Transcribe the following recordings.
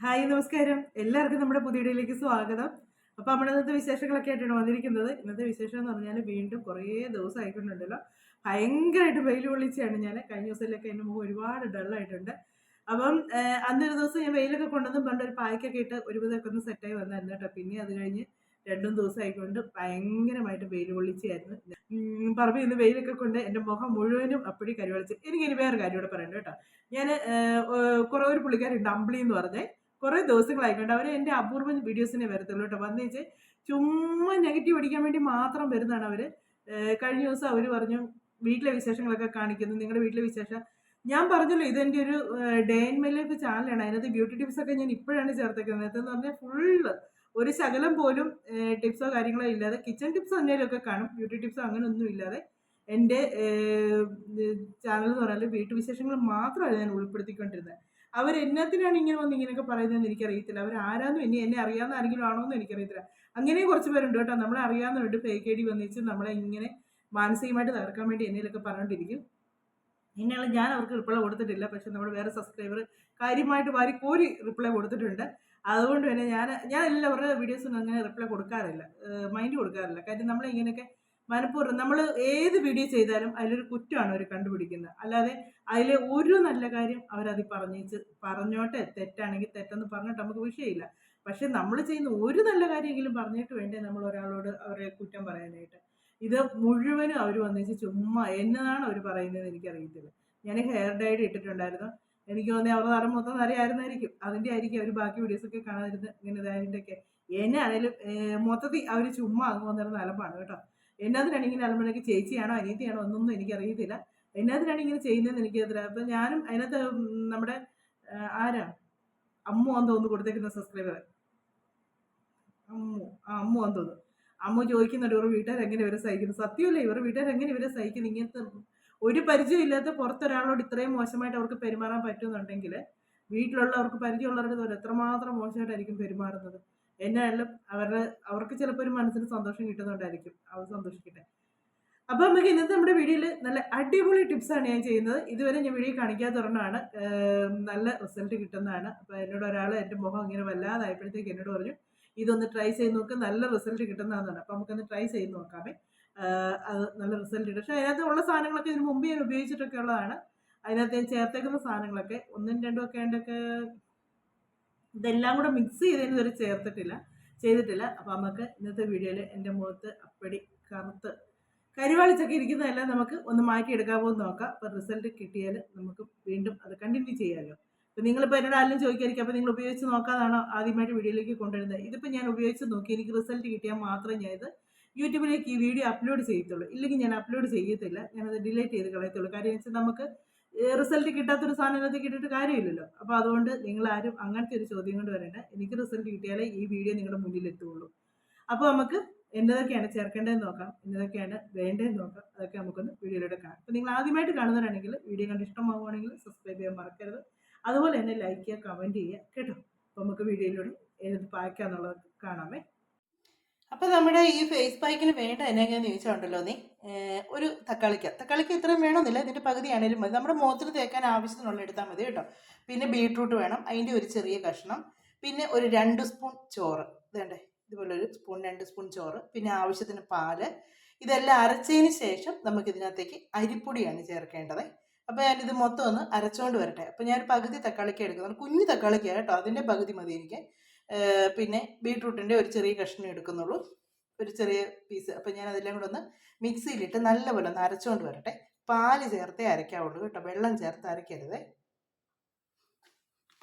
Hi നമസ്കാരം, എല്ലാവർക്കും നമ്മുടെ പുതിയ വീഡിയോയിലേക്ക് സ്വാഗതം. അപ്പോൾ നമ്മുടെ ഇന്നത്തെ വിശേഷങ്ങളൊക്കെ ആയിട്ടാണ് വന്നിരിക്കുന്നത്. ഇന്നത്തെ വിശേഷം എന്ന് പറഞ്ഞാൽ വീണ്ടും കുറേ ദിവസം ആയിട്ടുണ്ടല്ലോ, ഭയങ്കരമായിട്ട് വെയിൽ കൊള്ളിച്ചാണ്. ഞാൻ കഴിഞ്ഞ ദിവസത്തിലൊക്കെ എൻ്റെ മുഖം ഒരുപാട് ഡള്ളായിട്ടുണ്ട്. അപ്പം അന്നൊരു ദിവസം ഞാൻ വെയിലൊക്കെ കൊണ്ടുവന്ന് പണ്ടൊരു പായ്ക്കൊക്കെ ഇട്ട് ഒരുവിധമൊക്കെ ഒന്ന് സെറ്റായി വന്നായിരുന്നു കേട്ടോ. പിന്നെ അത് കഴിഞ്ഞ് 2 ദിവസം ആയിക്കൊണ്ട് ഭയങ്കരമായിട്ട് വെയിൽ കൊള്ളിച്ചായിരുന്നു. പറമ്പിൽ നിന്ന് വെയിലൊക്കെ കൊണ്ട് എൻ്റെ മുഖം മുഴുവനും അപ്പടി കരിവളിച്ച്. എനിക്കിനി വേറെ കാര്യം കൂടെ പറയണ്ട കേട്ടോ. ഞാൻ കുറേ ഒരു പുള്ളിക്കാരുണ്ട്, അമ്പിളി എന്ന് പറഞ്ഞേ, കുറേ ദിവസങ്ങളായിക്കൊണ്ട് അവർ എൻ്റെ അപൂർവം വീഡിയോസിനെ വരത്തുള്ളൂ കേട്ടോ. വന്നേച്ച് ചുമ്മാ നെഗറ്റീവ് അടിക്കാൻ വേണ്ടി മാത്രം വരുന്നതാണ് അവർ. കഴിഞ്ഞ ദിവസം അവർ പറഞ്ഞു വീട്ടിലെ വിശേഷങ്ങളൊക്കെ കാണിക്കുന്നു, നിങ്ങളുടെ വീട്ടിലെ വിശേഷം. ഞാൻ പറഞ്ഞല്ലോ ഇതെൻ്റെ ഒരു ഡേ ഇൻ മൈ ലൈഫ് ചാനലാണ്. അതിനകത്ത് ബ്യൂട്ടി ടിപ്സൊക്കെ ഞാൻ ഇപ്പോഴാണ് ചേർത്തേക്കുന്നത്. നേരത്തെന്ന് പറഞ്ഞാൽ ഫുള്ള് ഒരു ശകലം പോലും ടിപ്സോ കാര്യങ്ങളോ ഇല്ലാതെ, കിച്ചൺ ടിപ്സോ എന്തെങ്കിലുമൊക്കെ കാണും, ബ്യൂട്ടി ടിപ്സോ അങ്ങനെ ഒന്നും ഇല്ലാതെ എൻ്റെ ചാനൽ എന്ന് പറഞ്ഞാൽ വീട്ടുവിശേഷങ്ങൾ മാത്രമാണ് ഞാൻ ഉൾപ്പെടുത്തിക്കൊണ്ടിരുന്നത്. അവരെന്നത്തിനാണ് ഇങ്ങനെ വന്ന് ഇങ്ങനെയൊക്കെ പറയുന്നതെന്ന് എനിക്കറിയത്തില്ല. അവരാരാന്നും എന്നെ അറിയാവുന്ന ആരെങ്കിലും ആണോ എന്ന് എനിക്കറിയത്തില്ല. അങ്ങനെയും കുറച്ച് പേരുണ്ട് കേട്ടോ, നമ്മളെ അറിയാവുന്നവരുണ്ട്, ഫേക്ക് ഐ ഡി വന്നിച്ച് നമ്മളെ ഇങ്ങനെ മാനസികമായിട്ട് തകർക്കാൻ വേണ്ടി എന്നേലൊക്കെ പറഞ്ഞുകൊണ്ടിരിക്കും. ഇങ്ങനെയുള്ള ഞാൻ അവർക്ക് റിപ്ലൈ കൊടുത്തിട്ടില്ല. പക്ഷെ നമ്മുടെ വേറെ സബ്സ്ക്രൈബർ കാര്യമായിട്ട് വാരിക്കോരി റിപ്ലൈ കൊടുത്തിട്ടുണ്ട്. അതുകൊണ്ട് തന്നെ ഞാൻ എല്ലാവരുടെ വീഡിയോസിനും അങ്ങനെ റിപ്ലൈ കൊടുക്കാറില്ല, മൈൻഡ് കൊടുക്കാറില്ല. കാര്യം നമ്മളെ ഇങ്ങനെയൊക്കെ മനഃപൂർവ്വം നമ്മൾ ഏത് വീഡിയോ ചെയ്താലും അതിലൊരു കുറ്റമാണ് അവർ കണ്ടുപിടിക്കുന്നത്. അല്ലാതെ അതിൽ ഒരു നല്ല കാര്യം അവരത് പറഞ്ഞോട്ടെ, തെറ്റാണെങ്കിൽ തെറ്റെന്ന് പറഞ്ഞിട്ട് നമുക്ക് വിഷയമില്ല. പക്ഷെ നമ്മൾ ചെയ്യുന്ന ഒരു നല്ല കാര്യമെങ്കിലും പറഞ്ഞിട്ട് വേണ്ടേ നമ്മൾ ഒരാളോട് അവരെ കുറ്റം പറയാനായിട്ട്. ഇത് മുഴുവനും അവർ വന്നിച്ച് ചുമ്മാ എന്നതാണ് അവർ പറയുന്നതെന്ന് എനിക്കറിയത്തില്ല. ഞാൻ ഹെയർ ഡൈഡ് ഇട്ടിട്ടുണ്ടായിരുന്നു. എനിക്ക് തോന്നിയാൽ അവരുടെ തരം മൊത്തം നിറയായിരുന്നായിരിക്കും. അതിൻ്റെ ആയിരിക്കും അവർ ബാക്കി വീഡിയോസൊക്കെ കാണാതിരുന്ന് ഇങ്ങനെ ഇതായതിൻ്റെയൊക്കെ. എന്നെ ആണെങ്കിലും മൊത്തത്തിൽ അവർ ചുമ്മാ അങ്ങ് വന്നിരുന്ന അലമ്പാണ് കേട്ടോ. എന്നതിനാണ് ഇങ്ങനെ അലമ്പനൊക്കെ, ചേച്ചിയാണോ അനിയത്തിയാണോ എന്നൊന്നും എനിക്കറിയത്തില്ല. എന്നതിനാണ് ഇങ്ങനെ ചെയ്യുന്നതെന്ന് എനിക്കറിയത്തില്ല. അപ്പം ഞാനും അതിനകത്ത് നമ്മുടെ ആരാ അമ്മു എന്ന് തോന്നുന്നു കൊടുത്തേക്കുന്ന സബ്സ്ക്രൈബർ, അമ്മു എന്ന് തോന്നുന്നു. അമ്മ ചോദിക്കുന്നുണ്ട് ഇവർ വീട്ടുകാർ എങ്ങനെ ഇവരെ സഹിക്കുന്നു. സത്യമല്ലേ, ഇവർ വീട്ടുകാർ എങ്ങനെ ഇവരെ സഹിക്കുന്നു? ഇങ്ങനത്തെ ഒരു പരിചയമില്ലാത്ത പുറത്തൊരാളോട് ഇത്രയും മോശമായിട്ട് അവർക്ക് പെരുമാറാൻ പറ്റുന്നുണ്ടെങ്കിൽ വീട്ടിലുള്ളവർക്ക് പരിചയമുള്ളവരുടെ എത്രമാത്രം മോശമായിട്ടായിരിക്കും പെരുമാറുന്നത്. എന്നായാലും അവർക്ക് ചിലപ്പോൾ ഒരു മനസ്സിന് സന്തോഷം കിട്ടുന്നുണ്ടായിരിക്കും. അവർ സന്തോഷിക്കട്ടെ. അപ്പോൾ നമുക്ക് ഇന്നത്തെ നമ്മുടെ വീഡിയോയിൽ നല്ല അടിപൊളി ടിപ്സാണ് ഞാൻ ചെയ്യുന്നത്. ഇതുവരെ ഞാൻ വീഡിയോ കാണിക്കാത്തതുകൊണ്ടാണ് നല്ല റിസൾട്ട് കിട്ടുന്നതാണ്. അപ്പോൾ എന്നോട് ഒരാൾ എൻ്റെ മുഖം ഇങ്ങനെ വല്ലാതായപ്പോഴത്തേക്ക് എന്നോട് പറഞ്ഞു ഇതൊന്ന് ട്രൈ ചെയ്ത് നോക്ക്, നല്ല റിസൾട്ട് കിട്ടുന്നതാണ്. അപ്പോൾ നമുക്കൊന്ന് ട്രൈ ചെയ്ത് നോക്കാമേ. അത് നല്ല റിസൾട്ട് കിട്ടും. പക്ഷേ അതിനകത്ത് ഉള്ള സാധനങ്ങളൊക്കെ ഇതിന് മുമ്പ് ഞാൻ ഉപയോഗിച്ചിട്ടൊക്കെ ഉള്ളതാണ്. അതിനകത്ത് ഞാൻ ചേർത്തേക്കുന്ന സാധനങ്ങളൊക്കെ 1ഉം 2ഉം ഒക്കെ ആയിട്ടൊക്കെ ഇതെല്ലാം കൂടെ മിക്സ് ചെയ്തതിന് ഇതുവരെ ചെയ്തിട്ടില്ല. അപ്പോൾ നമുക്ക് ഇന്നത്തെ വീഡിയോയിൽ എൻ്റെ മുഖത്ത് അപ്പടി കറുത്ത് കരിവാളിച്ചൊക്കെ ഇരിക്കുന്നതെല്ലാം നമുക്ക് ഒന്ന് മാറ്റിയെടുക്കാമോ എന്ന് നോക്കാം. അപ്പോൾ റിസൾട്ട് കിട്ടിയാൽ നമുക്ക് വീണ്ടും അത് കണ്ടിന്യൂ ചെയ്യാമല്ലോ. അപ്പോൾ നിങ്ങളിപ്പോൾ എന്നോട് ആരെങ്കിലും ചോദിക്കായിരിക്കും അപ്പോൾ നിങ്ങൾ ഉപയോഗിച്ച് നോക്കാതാണോ ആദ്യമായിട്ട് വീഡിയോയിലേക്ക് കൊണ്ടുവരുന്നത്. ഇതിപ്പോൾ ഞാൻ ഉപയോഗിച്ച് നോക്കി, എനിക്ക് റിസൾട്ട് കിട്ടിയാൽ മാത്രമേ ഞാൻ ഇത് യൂട്യൂബിലേക്ക് ഈ വീഡിയോ അപ്ലോഡ് ചെയ്യത്തുള്ളൂ. ഇല്ലെങ്കിൽ ഞാൻ അപ്ലോഡ് ചെയ്യത്തില്ല, ഞാനത് ഡിലീറ്റ് ചെയ്ത് കളയത്തുള്ളൂ. കാര്യം വെച്ചാൽ നമുക്ക് റിസൾട്ട് കിട്ടാത്തൊരു സാധനത്തിലേക്ക് ഇട്ടിട്ട് കാര്യമില്ലല്ലോ. അപ്പോൾ അതുകൊണ്ട് നിങ്ങളാരും അങ്ങനത്തെ ഒരു ചോദ്യം കൊണ്ട് വരേണ്ട. എനിക്ക് റിസൾട്ട് കിട്ടിയാലേ ഈ വീഡിയോ നിങ്ങളുടെ മുന്നിൽ എത്തുകയുള്ളൂ. അപ്പോൾ നമുക്ക് എന്നതൊക്കെയാണ് ചേർക്കേണ്ടതെന്ന് നോക്കാം, എന്നതൊക്കെയാണ് വേണ്ടതെന്ന് നോക്കാം. അതൊക്കെ നമുക്കൊന്ന് വീഡിയോയിലൂടെ കാണാം. അപ്പോൾ നിങ്ങൾ ആദ്യമായിട്ട് കാണുന്നവരാണെങ്കിൽ വീഡിയോ കണ്ട് ഇഷ്ടമാവുകയാണെങ്കിൽ സബ്സ്ക്രൈബ് ചെയ്യാൻ മറക്കരുത്. അതുപോലെ തന്നെ ലൈക്ക് ചെയ്യുക, കമൻറ്റ് ചെയ്യുക കേട്ടോ. അപ്പോൾ നമുക്ക് വീഡിയോയിലൂടെ ഏത് പായ്ക്കാന്നുള്ളത് കാണാമേ. അപ്പോൾ നമ്മുടെ ഈ ഫേസ് പാക്കിന് വേണ്ട എന്നാന്ന് ചോദിച്ചാണ്ടല്ലോ, ഒരു തക്കാളിക്ക ഇത്രയും വേണമെന്നില്ല, ഇതിൻ്റെ പകുതി ആണെങ്കിലും മതി. നമ്മുടെ മുഖത്തിന് തേക്കാൻ ആവശ്യത്തിനുള്ള എടുത്താൽ മതി കേട്ടോ. പിന്നെ ബീട്രൂട്ട് വേണം, അതിൻ്റെ ഒരു ചെറിയ കഷ്ണം. പിന്നെ ഒരു 2 സ്പൂൺ ചോറ്, ഇതേണ്ടേ ഇതുപോലൊരു 2 സ്പൂൺ ചോറ്. പിന്നെ ആവശ്യത്തിന് പാല്. ഇതെല്ലാം അരച്ചതിന് ശേഷം നമുക്കിതിനകത്തേക്ക് അരിപ്പൊടിയാണ് ചേർക്കേണ്ടത്. അപ്പോൾ ഞാനിത് മൊത്തം ഒന്ന് അരച്ചുകൊണ്ട് വരട്ടെ. അപ്പോൾ ഞാൻ പകുതി തക്കാളിക്ക എടുക്കുന്നുണ്ട്, കുഞ്ഞു തക്കാളിക്ക കേട്ടോ, അതിൻ്റെ പകുതി മതി എനിക്ക്. പിന്നെ ബീട്രൂട്ടിൻ്റെ ഒരു ചെറിയ കഷ്ണം എടുക്കുന്നുള്ളൂ, ഒരു ചെറിയ പീസ്. അപ്പം ഞാൻ അതെല്ലാം കൂടെ ഒന്ന് മിക്സിയിലിട്ട് നല്ലപോലെ ഒന്ന് അരച്ചുകൊണ്ട് വരട്ടെ. പാല് ചേർത്തേ അരയ്ക്കാവുള്ളൂ കേട്ടോ, വെള്ളം ചേർത്ത് അരയ്ക്കരുത്.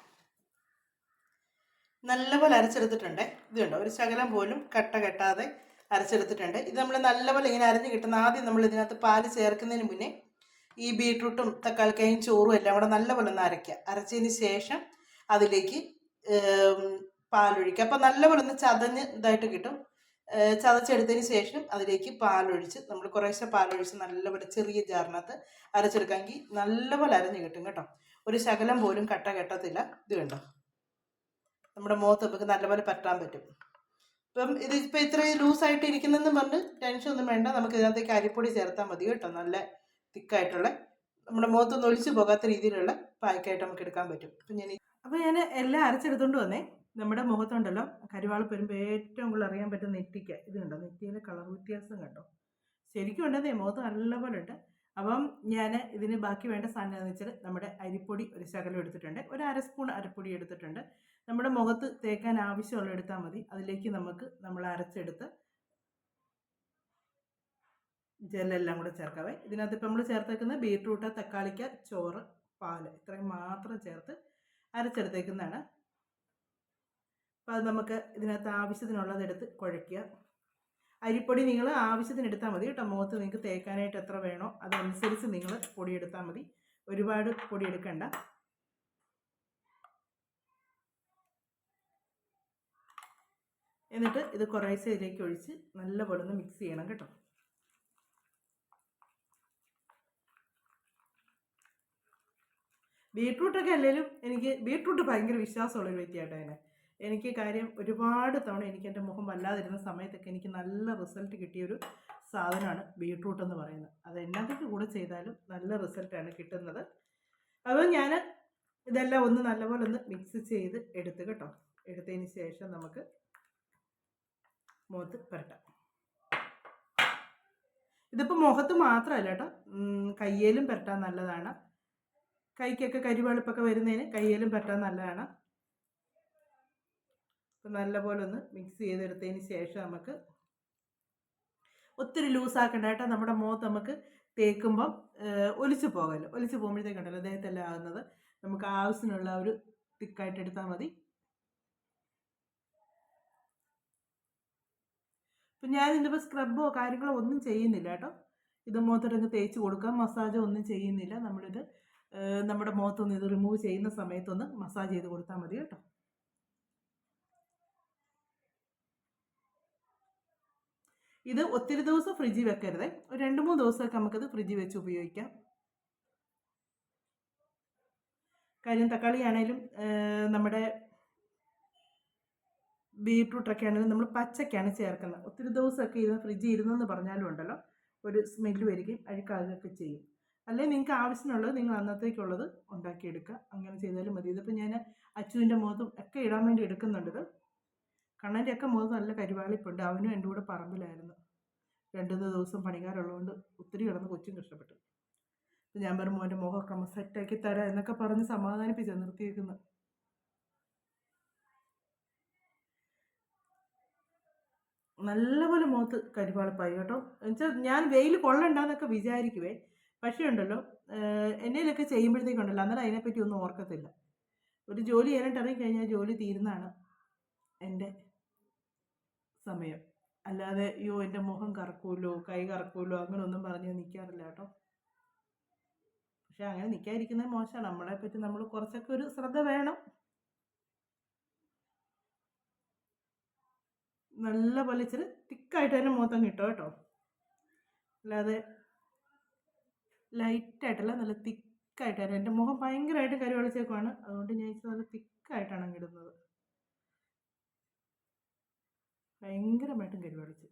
നല്ലപോലെ അരച്ചെടുത്തിട്ടുണ്ട്. ഇത് കണ്ടോ, ഒരു ശകലം പോലും കെട്ടാതെ അരച്ചെടുത്തിട്ടുണ്ട്. ഇത് നമ്മൾ നല്ലപോലെ ഇങ്ങനെ അരഞ്ഞ് കിട്ടുന്ന, ആദ്യം നമ്മൾ ഇതിനകത്ത് പാല് ചേർക്കുന്നതിന് മുന്നേ ഈ ബീട്രൂട്ടും തക്കാളിക്കായും ചോറും എല്ലാം കൂടെ നല്ലപോലെ ഒന്ന് അരച്ചതിന് ശേഷം അതിലേക്ക് പാലൊഴിക്കുക. അപ്പോൾ നല്ലപോലെ ഒന്ന് ചതഞ്ഞ് ഇതായിട്ട് കിട്ടും. ചതച്ചെടുത്തതിന് ശേഷം അതിലേക്ക് പാലൊഴിച്ച്, നമ്മൾ കുറേശ്ശെ പാലൊഴിച്ച് നല്ലപോലെ ചെറിയ ജാറിനകത്ത് അരച്ചെടുക്കാമെങ്കിൽ നല്ലപോലെ അരഞ്ഞ് കിട്ടും കേട്ടോ. ഒരു ശകലം പോലും കെട്ടത്തില്ല. ഇത് കണ്ടോ, നമ്മുടെ മുഖത്ത് നമുക്ക് നല്ലപോലെ പറ്റാൻ പറ്റും. ഇപ്പം ഇതിപ്പോൾ ഇത്രയും ലൂസായിട്ട് ഇരിക്കുന്നതെന്ന് പറഞ്ഞ് ടെൻഷനൊന്നും വേണ്ട. നമുക്ക് ഇതിനകത്തേക്ക് അരിപ്പൊടി ചേർത്താൽ മതി കേട്ടോ. നല്ല തിക്കായിട്ടുള്ള, നമ്മുടെ മുഖത്തൊന്നും ഒലിച്ചു പോകാത്ത രീതിയിലുള്ള പായ്ക്കായിട്ട് നമുക്ക് എടുക്കാൻ പറ്റും. അപ്പം ഞാൻ അപ്പോൾ ഞാൻ എല്ലാം അരച്ചെടുത്തോണ്ട് വന്നേ. നമ്മുടെ മുഖത്തുണ്ടല്ലോ കരുവാളിപ്പ് വരുമ്പോൾ ഏറ്റവും കൂടുതൽ അറിയാൻ പറ്റുന്ന നെറ്റിക്ക് ഇത് കണ്ടോ, നെറ്റിയിലെ കളർ വ്യത്യാസം കണ്ടോ, ശരിക്കും ഉണ്ടെന്നേ, മുഖത്ത് നല്ലപോലെ ഉണ്ട്. അപ്പം ഞാൻ ഇതിന് ബാക്കി വേണ്ട സാധനം എന്ന് വെച്ചാൽ നമ്മുടെ അരിപ്പൊടി ഒരു ശകലം എടുത്തിട്ടുണ്ട്, ഒരു അര സ്പൂൺ അരിപ്പൊടി എടുത്തിട്ടുണ്ട്. നമ്മുടെ മുഖത്ത് തേക്കാൻ ആവശ്യമുള്ള എടുത്താൽ മതി. അതിലേക്ക് നമുക്ക് നമ്മൾ അരച്ചെടുത്ത് ജെല്ലെല്ലാം കൂടെ ചേർക്കാവേ. ഇതിനകത്ത് ഇപ്പം നമ്മൾ ചേർത്തേക്കുന്നത് ബീട്രൂട്ട്, തക്കാളിക്ക, ചോറ്, പാല്, ഇത്രയും മാത്രം ചേർത്ത് അരച്ചെടുത്തേക്കുന്നതാണ്. അപ്പോൾ അത് നമുക്ക് ഇതിനകത്ത് ആവശ്യത്തിനുള്ളതെടുത്ത് കുഴയ്ക്കുക. അരിപ്പൊടി നിങ്ങൾ ആവശ്യത്തിന് എടുത്താൽ മതി കേട്ടോ. മുഖത്ത് നിങ്ങൾക്ക് തേക്കാനായിട്ട് എത്ര വേണോ അതനുസരിച്ച് നിങ്ങൾ പൊടി എടുത്താൽ മതി, ഒരുപാട് പൊടി എടുക്കണ്ട. എന്നിട്ട് ഇത് കുറേശ്ശെ ഇതിലേക്ക് ഒഴിച്ച് നല്ലപോലെ ഒന്ന് മിക്സ് ചെയ്യണം കേട്ടോ. ബീട്രൂട്ടൊക്കെ അല്ലെങ്കിലും എനിക്ക് ബീട്രൂട്ട് ഭയങ്കര വിശ്വാസമുള്ളൊരു വ്യക്തിയായിട്ടോ അതിനെ. എനിക്ക് കാര്യം ഒരുപാട് തവണ എനിക്ക് എൻ്റെ മുഖം വല്ലാതിരുന്ന സമയത്തൊക്കെ എനിക്ക് നല്ല റിസൾട്ട് കിട്ടിയൊരു സാധനമാണ് ബീട്രൂട്ട് എന്ന് പറയുന്നത്. അത് എന്നാത്തൊക്കെ കൂടെ ചെയ്താലും നല്ല റിസൾട്ടാണ് കിട്ടുന്നത്. അപ്പോൾ ഞാൻ ഇതെല്ലാം ഒന്ന് നല്ലപോലെ ഒന്ന് മിക്സ് ചെയ്ത് എടുത്ത് കേട്ടോ. എടുത്തതിന് ശേഷം നമുക്ക് മുഖത്ത് പുരട്ടാം. ഇതിപ്പോൾ മുഖത്ത് മാത്രമല്ല കേട്ടോ, കയ്യിലും പുരട്ടാൻ നല്ലതാണ്. കൈക്കൊക്കെ കരിവെളുപ്പൊക്കെ വരുന്നതിന് കയ്യിലും പുരട്ടാൻ നല്ലതാണ്. അപ്പം നല്ലപോലെ ഒന്ന് മിക്സ് ചെയ്തെടുത്തതിന് ശേഷം നമുക്ക് ഒത്തിരി ലൂസാക്കണ്ട കേട്ടോ. നമ്മുടെ മുഖത്ത് നമുക്ക് തേക്കുമ്പം ഒലിച്ചു പോകല്ലോ, ഒലിച്ചു പോകുമ്പോഴത്തേക്കുണ്ടല്ലോ ദേഹത്തെല്ലാം ആകുന്നത്. നമുക്ക് ആവശ്യത്തിനുള്ള ഒരു തിക്കായിട്ട് എടുത്താൽ മതി. അപ്പം ഞാൻ ഇതിപ്പോൾ സ്ക്രബോ കാര്യങ്ങളോ ഒന്നും ചെയ്യുന്നില്ല കേട്ടോ. ഇത് മുഖത്തോട്ടങ്ങ് തേച്ച് കൊടുക്കാം, മസാജോ ഒന്നും ചെയ്യുന്നില്ല. നമ്മളിത് നമ്മുടെ മുഖത്തൊന്ന് ഇത് റിമൂവ് ചെയ്യുന്ന സമയത്തൊന്ന് മസാജ് ചെയ്ത് കൊടുത്താൽ മതി കേട്ടോ. ഇത് ഒത്തിരി ദിവസം ഫ്രിഡ്ജിൽ വെക്കരുത്, ഒരു 2-3 ദിവസമൊക്കെ നമുക്കത് ഫ്രിഡ്ജിൽ വെച്ച് ഉപയോഗിക്കാം. കാര്യം തക്കാളി ആണെങ്കിലും നമ്മുടെ ബീട്രൂട്ടൊക്കെ ആണെങ്കിലും നമ്മൾ പച്ചക്കാണ് ചേർക്കുന്നത്. ഒത്തിരി ദിവസമൊക്കെ ഇത് ഫ്രിഡ്ജിൽ ഇരുന്നെന്ന് പറഞ്ഞാലും ഉണ്ടല്ലോ ഒരു സ്മെല്ല് വരികയും അഴുക്കാകുകയൊക്കെ ചെയ്യും. അല്ലെങ്കിൽ നിങ്ങൾക്ക് ആവശ്യമുള്ളത് നിങ്ങൾ അന്നത്തേക്കുള്ളത് ഉണ്ടാക്കിയെടുക്കുക, അങ്ങനെ ചെയ്താലും മതി. ഇതിപ്പോൾ ഞാൻ അച്ചുവിൻ്റെ മുഖത്തും ഒക്കെ ഇടാൻ വേണ്ടി എടുക്കുന്നുണ്ട്. കണ്ണൻ്റെ ഒക്കെ മുഖത്ത് നല്ല കരിവാളിപ്പുണ്ട്. അവനും എൻ്റെ കൂടെ പറമ്പിലായിരുന്നു. 2 ദിവസം പണിക്കാരുള്ളതുകൊണ്ട് ഒത്തിരി കിടന്ന് കൊച്ചും കഷ്ടപ്പെട്ടു. ഞാൻ പറഞ്ഞു മോൻ്റെ മുഖമൊക്കെ നമ്മൾ സെറ്റാക്കി തരാം എന്നൊക്കെ പറഞ്ഞ് സമാധാനിപ്പിച്ചാൽ നിർത്തിയേക്കുന്നത്. നല്ലപോലെ മുഖത്ത് കരിവാളിപ്പായി കേട്ടോ. എന്നുവെച്ചാൽ ഞാൻ വെയിൽ കൊള്ളണ്ടെന്നൊക്കെ വിചാരിക്കുവേ, പക്ഷേ ഉണ്ടല്ലോ എന്നേലൊക്കെ ചെയ്യുമ്പോഴത്തേക്കുണ്ടല്ലോ അന്നേരം അതിനെപ്പറ്റി ഒന്നും ഓർക്കത്തില്ല. ഒരു ജോലി ചെയ്യാനായിട്ട് ഇറങ്ങിക്കഴിഞ്ഞാൽ ജോലി തീരുന്നതാണ് എൻ്റെ സമയം. അല്ലാതെ അയ്യോ എൻ്റെ മുഖം കറക്കുമല്ലോ, കൈ കറക്കുമല്ലോ, അങ്ങനെയൊന്നും പറഞ്ഞ് നിൽക്കാറില്ല കേട്ടോ. പക്ഷെ അങ്ങനെ നിൽക്കാതിരിക്കുന്നത് മോശമാണ്. നമ്മളെപ്പറ്റി നമ്മൾ കുറച്ചൊക്കെ ഒരു ശ്രദ്ധ വേണം. നല്ല പോലെ ഇച്ചിരി തിക്കായിട്ട് തന്നെ മുഖത്തങ്ങ് ഇട്ടോ കേട്ടോ. അല്ലാതെ ലൈറ്റായിട്ടല്ല, നല്ല തിക്കായിട്ടാണ്. എൻ്റെ മുഖം ഭയങ്കരമായിട്ട് കരിവളിച്ചേക്കുവാണ്, അതുകൊണ്ട് ഞാൻ ഇച്ചിരി നല്ല തിക്കായിട്ടാണ് അങ്ങ് ഇടുന്നത്. ഭയങ്കരമായിട്ടും കരിവളിച്ച്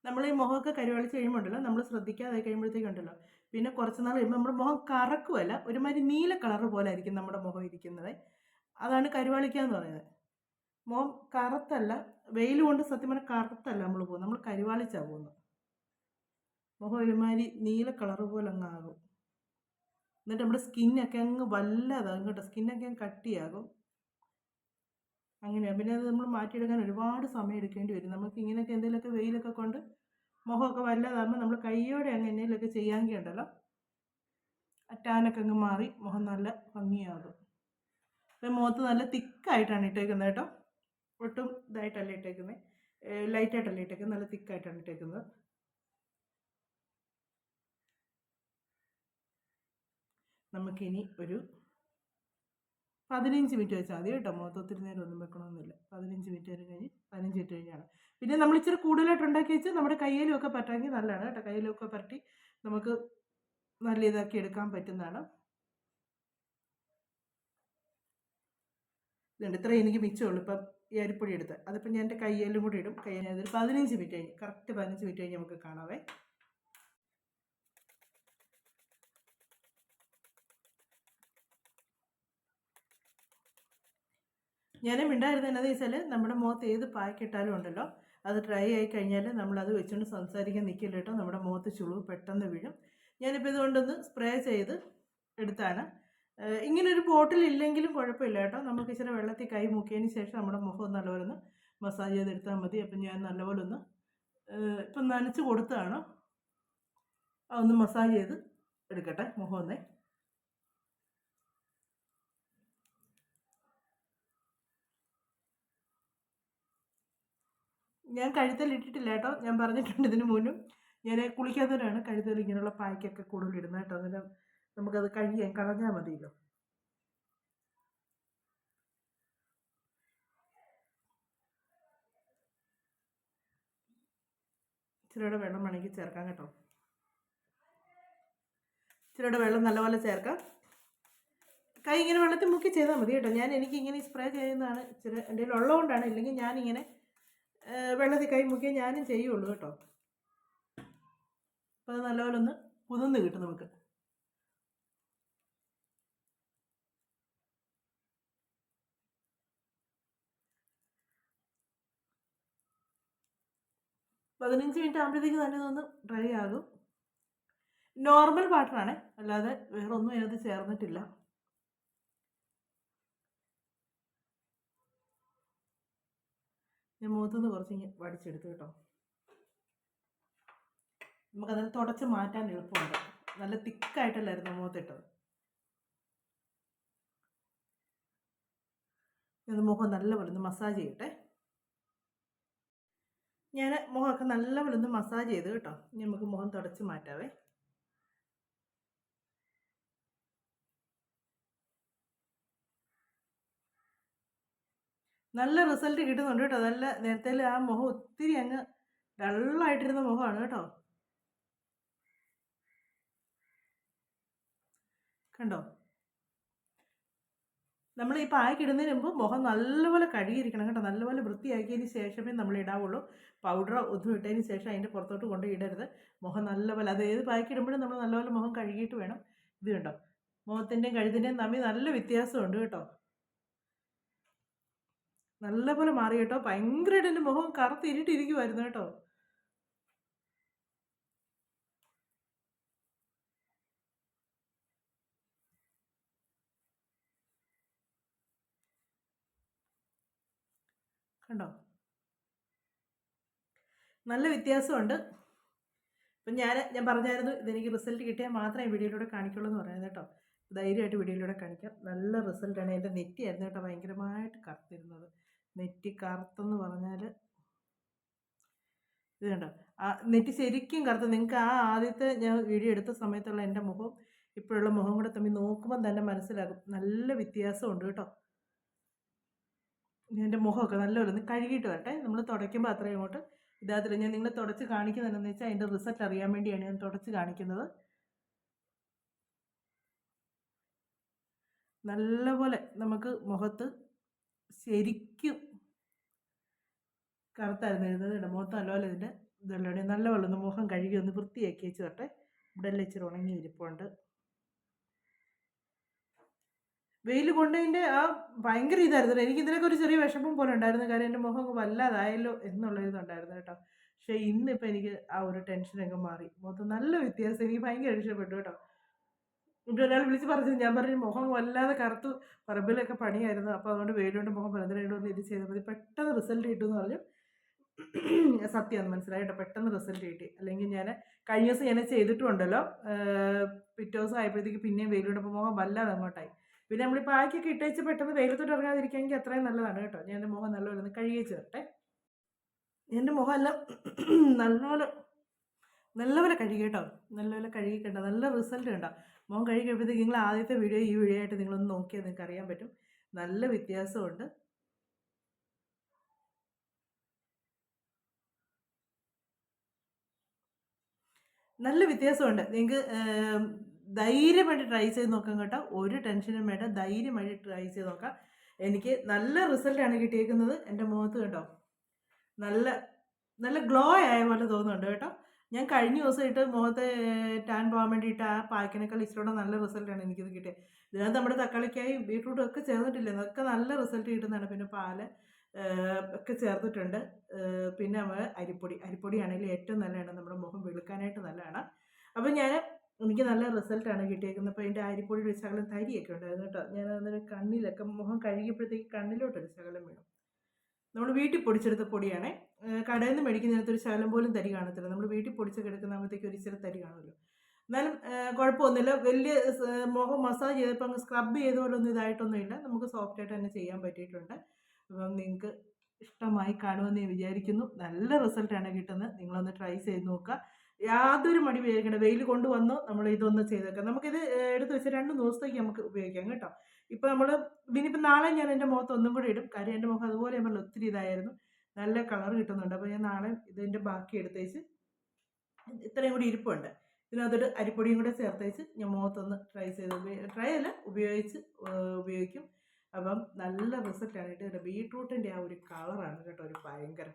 നമ്മൾ ഈ മുഖമൊക്കെ കരിവളിച്ച് കഴിയുമ്പോണ്ടല്ലോ നമ്മൾ ശ്രദ്ധിക്കാതെ കഴിയുമ്പോഴത്തേക്കുണ്ടല്ലോ പിന്നെ കുറച്ച് നാൾ കഴിയുമ്പോൾ നമ്മുടെ മുഖം കറക്കുമല്ല, ഒരുമാതിരി നീല കളർ പോലെ ആയിരിക്കും നമ്മുടെ മുഖം ഇരിക്കുന്നത്. അതാണ് കരിവാളിക്കുക എന്ന് പറയുന്നത്. മുഖം കറുത്തല്ല, വെയിൽ കൊണ്ട് സത്യം പറഞ്ഞാൽ കറുത്തല്ല നമ്മൾ പോകുന്നത്, നമ്മൾ കരിവാളിച്ചാണ് പോകുന്നത്. മുഖം ഒരുമാതിരി നീല കളർ പോലെ അങ്ങ് ആകും. എന്നിട്ട് നമ്മുടെ സ്കിന്നൊക്കെ അങ്ങ് വല്ലാതാകും കേട്ടോ, സ്കിന്നൊക്കെ അങ്ങ് കട്ടിയാകും. അങ്ങനെയാണ്. പിന്നെ അത് നമ്മൾ മാറ്റിയെടുക്കാൻ ഒരുപാട് സമയം എടുക്കേണ്ടി വരും. നമുക്ക് ഇങ്ങനെയൊക്കെ എന്തെങ്കിലുമൊക്കെ വെയിലൊക്കെ കൊണ്ട് മുഖമൊക്കെ വല്ലാതാകുമ്പോൾ നമ്മൾ കൈയോടെ അങ്ങ് എന്തെങ്കിലുമൊക്കെ ചെയ്യാമെങ്കിൽ ഉണ്ടല്ലോ ടാനൊക്കെ അങ്ങ് മാറി മുഖം നല്ല ഭംഗിയാകും. അപ്പം മുഖത്ത് നല്ല തിക്കായിട്ടാണ് ഇട്ടേക്കുന്നത് കേട്ടോ, ഒട്ടും ഇതായിട്ടല്ല ഇട്ടേക്കുന്നത്, ലൈറ്റായിട്ടല്ല ഇട്ടേക്കുന്നത്, നല്ല തിക്കായിട്ടാണ് ഇട്ടേക്കുന്നത്. നമുക്കിനി ഒരു 15 മിനിറ്റ് വെച്ചാൽ മതി കേട്ടോ. മുഖത്ത് ഒത്തിരി നേരം ഒന്നും വെക്കണമെന്നില്ല. 15 മിനിറ്റ് വരെ കഴിഞ്ഞ് 15 മിനിറ്റ് കഴിഞ്ഞാണ്. പിന്നെ നമ്മൾ ഇച്ചിരി കൂടുതലായിട്ട് ഉണ്ടാക്കി വെച്ച് നമ്മുടെ കയ്യിലും ഒക്കെ പറ്റാമെങ്കിൽ നല്ലതാണ് കേട്ടോ. കയ്യിലൊക്കെ പരട്ടി നമുക്ക് നല്ല ഇതാക്കി എടുക്കാൻ പറ്റുന്നതാണ്. ഇതുണ്ട്, ഇത്രയും എനിക്ക് മിച്ചമുള്ളൂ. ഇപ്പം ഈ അരിപ്പൊടി എടുത്ത് അതിപ്പം ഞാൻ എൻ്റെ കയ്യിലും കൂടി ഇടും. കയ്യിൽ അതൊരു 15 മിനിറ്റ് കഴിഞ്ഞ്, കറക്റ്റ് 15 മിനിറ്റ് കഴിഞ്ഞ് നമുക്ക് കാണാവേ. ഞാൻ മിണ്ടായിരുന്നത് എന്താണെന്ന് വെച്ചാൽ നമ്മുടെ മുഖത്ത് ഏത് പായ്ക്ക് ഇട്ടാലും ഉണ്ടല്ലോ, അത് ഡ്രൈ ആയി കഴിഞ്ഞാൽ നമ്മളത് വെച്ചുകൊണ്ട് സംസാരിക്കാൻ നിൽക്കില്ല കേട്ടോ. നമ്മുടെ മുഖത്ത് ചുളിവ് പെട്ടെന്ന് വീഴും. ഞാനിപ്പോൾ ഇതുകൊണ്ടൊന്ന് സ്പ്രേ ചെയ്ത് എടുത്താണ്. ഇങ്ങനൊരു ബോട്ടിൽ ഇല്ലെങ്കിലും കുഴപ്പമില്ല കേട്ടോ. നമുക്ക് ഇച്ചിരി വെള്ളത്തിൽ കൈ മുക്കിയതിന് ശേഷം നമ്മുടെ മുഖം നല്ലപോലെ ഒന്ന് മസാജ് ചെയ്തെടുത്താൽ മതി. അപ്പം ഞാൻ നല്ലപോലെ ഒന്ന് ഇപ്പം നനച്ച് കൊടുത്തതാണ്. അതൊന്ന് മസാജ് ചെയ്ത് എടുക്കട്ടെ മുഖം ഒന്നേ. ഞാൻ കഴുത്തിൽ ഇട്ടിട്ടില്ല കേട്ടോ. ഞാൻ പറഞ്ഞിട്ടുണ്ട് ഇതിന് മുന്നും. ഞാൻ കുളിക്കാത്തവരാണ് കഴുത്തിൽ ഇങ്ങനെയുള്ള പായ്ക്കൊക്കെ കൂടുതൽ ഇടുന്നത് കേട്ടോ. അന്നേരം നമുക്കത് കളഞ്ഞാൽ മതിയല്ലോ. ഇച്ചിരിയുടെ വെള്ളം വേണമെങ്കിൽ ചേർക്കാം കേട്ടോ. ഇച്ചിരിയുടെ വെള്ളം നല്ലപോലെ ചേർക്കാം. കൈ ഇങ്ങനെ വെള്ളത്തിൽ മുക്കി ചെയ്താൽ മതി കേട്ടോ. എനിക്ക് ഇങ്ങനെ സ്പ്രേ ചെയ്യുന്നതാണ് ഇച്ചിരി എൻ്റെ കയ്യിൽ ഉള്ളതുകൊണ്ടാണ്. ഇല്ലെങ്കിൽ ഞാനിങ്ങനെ വെള്ളത്തിൽ കൈ മുക്കിയേ ഞാനും ചെയ്യുള്ളൂ കേട്ടോ. അപ്പോൾ അത് നല്ലപോലെ ഒന്ന് കുതിർന്ന് കിട്ടും നമുക്ക്. പതിനഞ്ച് മിനിറ്റ് ആകുമ്പോഴത്തേക്ക് തന്നെ ഇതൊന്ന് ഡ്രൈ ആകും. നോർമൽ വാട്ടറാണ്, അല്ലാതെ വേറെ ഒന്നും അതിനകത്ത് ചേർന്നിട്ടില്ല. ഞാൻ മുഖത്തുനിന്ന് കുറച്ച് വടിച്ചെടുത്തു കേട്ടോ. നമുക്കതിന് തുടച്ച് മാറ്റാൻ എളുപ്പമുണ്ട്. നല്ല തിക്കായിട്ടല്ലായിരുന്നു മുഖത്തിട്ടത്. ഇത് മുഖം നല്ലപോലെ ഒന്ന് മസാജ് ചെയ്യട്ടെ. ഞാൻ മുഖമൊക്കെ നല്ലപോലെ ഒന്ന് മസാജ് ചെയ്ത് കേട്ടോ. ഇനി നമുക്ക് മുഖം തുടച്ച് മാറ്റാവേ. നല്ല റിസൾട്ട് കിട്ടുന്നുണ്ട് കേട്ടോ. നല്ല നേരത്തെ ആ മുഖം ഒത്തിരി അങ്ങ് ഡള്ളായിട്ടിരുന്ന മുഖമാണ് കേട്ടോ. കണ്ടോ? നമ്മൾ ഈ പായ്ക്ക് ഇടുന്നതിന് മുമ്പ് മുഖം നല്ലപോലെ കഴുകിയിരിക്കണം കേട്ടോ. നല്ലപോലെ വൃത്തിയാക്കിയതിന് ശേഷമേ നമ്മൾ ഇടാവുള്ളൂ. പൗഡറോ ഒന്നും ഇട്ടതിന് ശേഷം അതിൻ്റെ പുറത്തോട്ട് കൊണ്ട് ഇടരുത്. മുഖം നല്ലപോലെ, അത് ഏത് പായ്ക്ക് ഇടുമ്പോഴും നമ്മൾ നല്ലപോലെ മുഖം കഴുകിയിട്ട് വേണം. ഇത് കണ്ടോ, മുഖത്തിൻ്റെയും കഴുത്തിൻ്റെയും തമ്മിൽ നല്ല വ്യത്യാസമുണ്ട് കേട്ടോ. നല്ലപോലെ മാറി കേട്ടോ. ഭയങ്കരമായിട്ട് എൻ്റെ മുഖം കറുത്തിരിട്ടിരിക്കുമായിരുന്നു കേട്ടോ. കണ്ടോ, നല്ല വ്യത്യാസമുണ്ട്. അപ്പം ഞാൻ പറഞ്ഞായിരുന്നു ഇതെനിക്ക് റിസൾട്ട് കിട്ടിയാൽ മാത്രമേ വീഡിയോയിലൂടെ കാണിക്കുള്ളൂ എന്ന് പറയുന്നത് കേട്ടോ. ധൈര്യമായിട്ട് വീഡിയോയിലൂടെ കാണിക്കാം. നല്ല റിസൾട്ടാണ്. എൻ്റെ നെറ്റിയായിരുന്നു കേട്ടോ ഭയങ്കരമായിട്ട് കറുത്തിരുന്നത്. നെറ്റി കറുത്തെന്ന് പറഞ്ഞാൽ ഇത് കണ്ടോ, ആ നെറ്റി ശരിക്കും കറുത്ത്. നിങ്ങൾക്ക് ആ ആദ്യത്തെ ഞാൻ വീഡിയോ എടുത്ത സമയത്തുള്ള എൻ്റെ മുഖം ഇപ്പോഴുള്ള മുഖം കൂടെ തമ്മിൽ നോക്കുമ്പോൾ തന്നെ മനസ്സിലാകും. നല്ല വ്യത്യാസമുണ്ട് കേട്ടോ. എൻ്റെ മുഖമൊക്കെ നല്ലപോലെ ഒന്ന് കഴുകിയിട്ട് വരട്ടെ. നമ്മൾ തുടയ്ക്കുമ്പോൾ അത്രയും അങ്ങോട്ട് ഇതാകത്തില്ല. ഞാൻ നിങ്ങളെ തുടച്ച് കാണിക്കുന്നത് എന്താണെന്ന് വെച്ചാൽ അതിൻ്റെ റിസൾട്ട് അറിയാൻ വേണ്ടിയാണ് ഞാൻ തുടച്ച് കാണിക്കുന്നത്. നല്ലപോലെ നമുക്ക് മുഖത്ത് ശരിക്കും കറുത്തായിരുന്നു എഴുതുന്നത്. മുഖത്ത് നല്ലപോലെ ഇതിൻ്റെ ഇതെല്ലാം നല്ലപോലെ ഒന്ന് മുഖം കഴുകി ഒന്ന് വൃത്തിയാക്കി വെച്ച് തട്ടെ. ഇവിടെ എല്ലാം ഇച്ചിരി ഉണങ്ങി ഇരിപ്പുണ്ട്. വെയിൽ കൊണ്ടതിൻ്റെ ആ ഭയങ്കര ഇതായിരുന്നു. എനിക്ക് ഇതിനൊക്കെ ഒരു ചെറിയ വിഷമം പോലെ ഉണ്ടായിരുന്നു. കാര്യം എൻ്റെ മുഖം വല്ലാതായല്ലോ എന്നുള്ളൊരിതുണ്ടായിരുന്നു കേട്ടോ. പക്ഷേ ഇന്നിപ്പോൾ എനിക്ക് ആ ഒരു ടെൻഷനൊക്കെ മാറി. മുഖത്ത് നല്ല വ്യത്യാസം. എനിക്ക് ഭയങ്കര ഇഷ്ടപ്പെട്ടു കേട്ടോ. എന്നിട്ട് ഒരാൾ വിളിച്ച് പറഞ്ഞു, ഞാൻ പറഞ്ഞു മുഖം വല്ലാതെ കറുത്തു, പറമ്പിലൊക്കെ പണിയായിരുന്നു, അപ്പോൾ അതുകൊണ്ട് വെയിലുകൊണ്ട് മുഖം പലതിനായിട്ട് ഇത് ചെയ്താൽ മതി, പെട്ടെന്ന് റിസൾട്ട് കിട്ടുമെന്ന് പറഞ്ഞു. സത്യമാണ്, മനസ്സിലായിട്ടോ. പെട്ടെന്ന് റിസൾട്ട് കിട്ടി. അല്ലെങ്കിൽ ഞാൻ കഴിഞ്ഞ ദിവസം ഞാൻ ചെയ്തിട്ടുണ്ടല്ലോ, പിറ്റേ ദിവസം ആയപ്പോഴത്തേക്ക് പിന്നെയും വെയിലുണ്ടപ്പോൾ മുഖം വല്ലാതെ അങ്ങോട്ടായി. പിന്നെ നമ്മളിപ്പോൾ ആക്കിയൊക്കെ ഇട്ടേച്ച് പെട്ടെന്ന് വെയിലത്തോട്ട് ഇറങ്ങാതിരിക്കുകയെങ്കിൽ അത്രയും നല്ലതാണ് കേട്ടോ. ഞാൻ എൻ്റെ മുഖം നല്ലപോലെ ഒന്ന് കഴുകി ചേർട്ടെ. എൻ്റെ മുഖമെല്ലാം നല്ലപോലെ കഴുകി കേട്ടോ. നല്ലപോലെ കഴുകി കണ്ടോ, നല്ല റിസൾട്ട് കണ്ടോ. മുഖം കഴുകി കഴിയുമ്പോഴത്തേക്ക് നിങ്ങൾ ആദ്യത്തെ വീഡിയോ ഈ വീഡിയോ ആയിട്ട് നിങ്ങളൊന്ന് നോക്കിയാൽ നിങ്ങൾക്ക് അറിയാൻ പറ്റും. നല്ല വ്യത്യാസമുണ്ട്. നല്ല വ്യത്യാസമുണ്ട്. നിങ്ങൾക്ക് ധൈര്യമായിട്ട് ട്രൈ ചെയ്ത് നോക്കാം കേട്ടോ. ഒരു ടെൻഷനും വേണ്ട, ധൈര്യമായിട്ട് ട്രൈ ചെയ്ത് നോക്കാം. എനിക്ക് നല്ല റിസൾട്ടാണ് കിട്ടിയേക്കുന്നത്. എൻ്റെ മുഖത്ത് കേട്ടോ നല്ല നല്ല ഗ്ലോ ആയ പോലെ തോന്നുന്നുണ്ട് കേട്ടോ. ഞാൻ കഴിഞ്ഞ ദിവസമായിട്ട് മുഖത്തെ ടാൻ പോകാൻ വേണ്ടിയിട്ട് ആ പാക്കിനേക്കാൾ ഇച്ചിരൂടെ നല്ല റിസൾട്ടാണ് എനിക്കിത് കിട്ടിയത്. ഇതിനകത്ത് നമ്മുടെ തക്കാളിക്കായും ബീട്രൂട്ടും ഒക്കെ ചേർന്നിട്ടില്ല. അതൊക്കെ നല്ല റിസൾട്ട് കിട്ടുന്നതാണ്. പിന്നെ പാല് ഒക്കെ ചേർത്തിട്ടുണ്ട്. പിന്നെ നമ്മൾ അരിപ്പൊടിയാണെങ്കിൽ ഏറ്റവും നല്ലതാണ്. നമ്മുടെ മുഖം വെളുക്കാനായിട്ട് നല്ലതാണ്. അപ്പം എനിക്ക് നല്ല റിസൾട്ടാണ് കിട്ടിയേക്കുന്നത്. അപ്പോൾ അതിൻ്റെ അരിപ്പൊടിയുടെ ഒരു ശകലം തരിയൊക്കെ ഉണ്ടായിരുന്നു കേട്ടോ. ഞാൻ അന്നേരം കണ്ണിലൊക്കെ മുഖം കഴുകിയപ്പോഴത്തേക്ക് കണ്ണിലോട്ടൊരു ശകലം വീണു. നമ്മൾ വീട്ടിൽ പൊടിച്ചെടുത്ത പൊടിയാണേ. കടയിൽ നിന്ന് മേടിക്കുന്നതിനകത്ത് ഒരു ശകലം പോലും തരി കാണത്തില്ല. നമ്മൾ വീട്ടിൽ പൊടിച്ചൊക്കെ എടുക്കുമ്പോഴത്തേക്ക് ഒരു ഇച്ചിരി തരി കാണുമല്ലോ. എന്നാലും കുഴപ്പമൊന്നുമില്ല. വലിയ മുഖം മസാജ് ചെയ്തപ്പോൾ അങ്ങ് സ്ക്രബ് ചെയ്ത പോലെ ഒന്നും ഇതായിട്ടൊന്നുമില്ല. നമുക്ക് സോഫ്റ്റായിട്ട് തന്നെ ചെയ്യാൻ പറ്റിയിട്ടുണ്ട്. അപ്പം നിങ്ങൾക്ക് ഇഷ്ടമായി കാണുമെന്ന് ഞാൻ വിചാരിക്കുന്നു. നല്ല റിസൾട്ടാണ് കിട്ടുന്നത്. നിങ്ങളൊന്ന് ട്രൈ ചെയ്ത് നോക്കുക. യാതൊരു മടി വിചാരിക്കേണ്ട. വെയിൽ കൊണ്ടുവന്നോ നമ്മൾ ഇതൊന്ന് ചെയ്തേക്കാം. നമുക്കിത് എടുത്ത് വെച്ച് 2 ദിവസത്തേക്ക് നമുക്ക് ഉപയോഗിക്കാം കേട്ടോ. ഇപ്പോൾ നമ്മൾ ഇനിയിപ്പോൾ നാളെ ഞാൻ എൻ്റെ മുഖത്ത് ഒന്നും കൂടി ഇടും. കാര്യം എൻ്റെ മുഖം അതുപോലെ ഞാൻ പറഞ്ഞില്ലേ ഒത്തിരി ഇതായിരുന്നു. നല്ല കളർ കിട്ടുന്നുണ്ട്. അപ്പോൾ ഞാൻ നാളെ ഇതിൻ്റെ ബാക്കി എടുത്തേച്ച് ഇത്രയും കൂടി ഇരിപ്പുണ്ട്. ഇതിനകത്തോട്ട് അരിപ്പൊടിയും കൂടെ ചേർത്തേച്ച് ഞാൻ മുഖത്തൊന്ന് ട്രൈ അല്ല ഉപയോഗിക്കും. അപ്പം നല്ല റിസൾട്ടാണ് കിട്ടിയത്. ബീട്രൂട്ടിൻ്റെ ആ ഒരു കളറാണ് കേട്ടോ ഒരു ഭയങ്കര.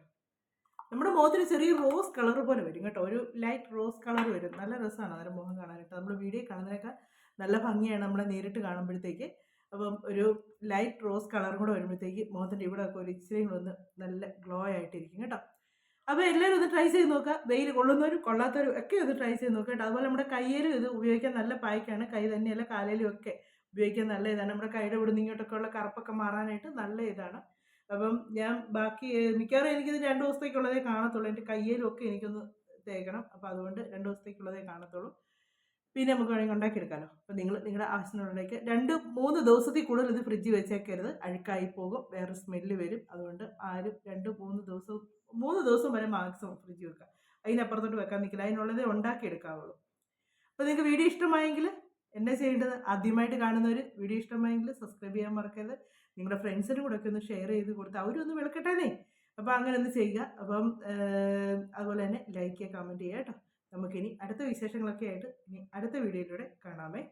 നമ്മുടെ മുഖത്തിന് ചെറിയ റോസ് കളർ പോലെ വരും കേട്ടോ. ഒരു ലൈറ്റ് റോസ് കളർ വരും. നല്ല രസമാണ് അന്നേരം മുഖം കാണാനായിട്ട്. നമ്മൾ വീഡിയോ കാണുന്നതിനേക്കാൾ നല്ല ഭംഗിയാണ് നമ്മളെ നേരിട്ട് കാണുമ്പോഴത്തേക്ക്. അപ്പം ഒരു ലൈറ്റ് റോസ് കളറും കൂടെ വരുമ്പോഴത്തേക്ക് മുഖത്തിൻ്റെ ഇവിടെയൊക്കെ ഒരു ഇച്ചിരി ഒന്ന് നല്ല ഗ്ലോ ആയിട്ടിരിക്കും കേട്ടോ. അപ്പോൾ എല്ലാവരും ഒന്ന് ട്രൈ ചെയ്ത് നോക്കുക. വെയിൽ കൊള്ളുന്നവരും കൊള്ളാത്തവരും ഒക്കെ ഒന്ന് ട്രൈ ചെയ്ത് നോക്കുക കേട്ടോ. അതുപോലെ നമ്മുടെ കയ്യിലും ഇത് ഉപയോഗിക്കാൻ നല്ല പായ്ക്കാണ്. കൈ തന്നെയല്ല കാലിലും ഒക്കെ ഉപയോഗിക്കാൻ നല്ല ഇതാണ്. നമ്മുടെ കൈയുടെ ഇവിടുന്ന് ഇങ്ങോട്ടൊക്കെ ഉള്ള കറുപ്പൊക്കെ മാറാനായിട്ട് നല്ല ഇതാണ്. അപ്പം ഞാൻ ബാക്കി മിക്കവാറും എനിക്കിത് 2 ദിവസത്തേക്കുള്ളതേ കാണത്തുള്ളൂ. എൻ്റെ കയ്യിലും ഒക്കെ എനിക്കൊന്ന് തേക്കണം. അപ്പോൾ അതുകൊണ്ട് 2 ദിവസത്തേക്കുള്ളതേ കാണത്തുള്ളൂ. പിന്നെ നമുക്ക് വേണമെങ്കിൽ ഉണ്ടാക്കിയെടുക്കാമല്ലോ. അപ്പോൾ നിങ്ങളുടെ ആവശ്യത്തിനുള്ളിലേക്ക് 2-3 ദിവസത്തിൽ കൂടുതൽ ഇത് ഫ്രിഡ്ജിൽ വെച്ചേക്കരുത്. അഴുക്കായി പോകും. വേറെ സ്മെല്ല് വരും. അതുകൊണ്ട് ആരും 3 ദിവസം വരെ മാക്സിമം ഫ്രിഡ്ജിൽ വെക്കുക. അതിനപ്പുറത്തോട്ട് വെക്കാൻ നിൽക്കില്ല. അതിനുള്ളതേ ഉണ്ടാക്കിയെടുക്കാവുള്ളൂ. അപ്പോൾ നിങ്ങൾക്ക് വീഡിയോ ഇഷ്ടമായെങ്കിൽ എന്നാ ചെയ്യേണ്ടത്? ആദ്യമായിട്ട് കാണുന്നവർ വീഡിയോ ഇഷ്ടമായെങ്കിൽ സബ്സ്ക്രൈബ് ചെയ്യാൻ മറക്കരുത്. നിങ്ങളുടെ ഫ്രണ്ട്സിനും കൂടെ ഒക്കെ ഒന്ന് ഷെയർ ചെയ്ത് കൊടുത്ത് അവരൊന്ന് വിളക്കട്ടേന്നേ. അപ്പോൾ അങ്ങനെ ഒന്ന് ചെയ്യുക. അപ്പം അതുപോലെ തന്നെ ലൈക്ക് ചെയ്യുക, കമൻറ്റ് ചെയ്യുക കേട്ടോ. നമുക്കിനി അടുത്ത വിശേഷങ്ങളൊക്കെ ആയിട്ട് ഇനി അടുത്ത വീഡിയോയിലൂടെ കാണാമേ.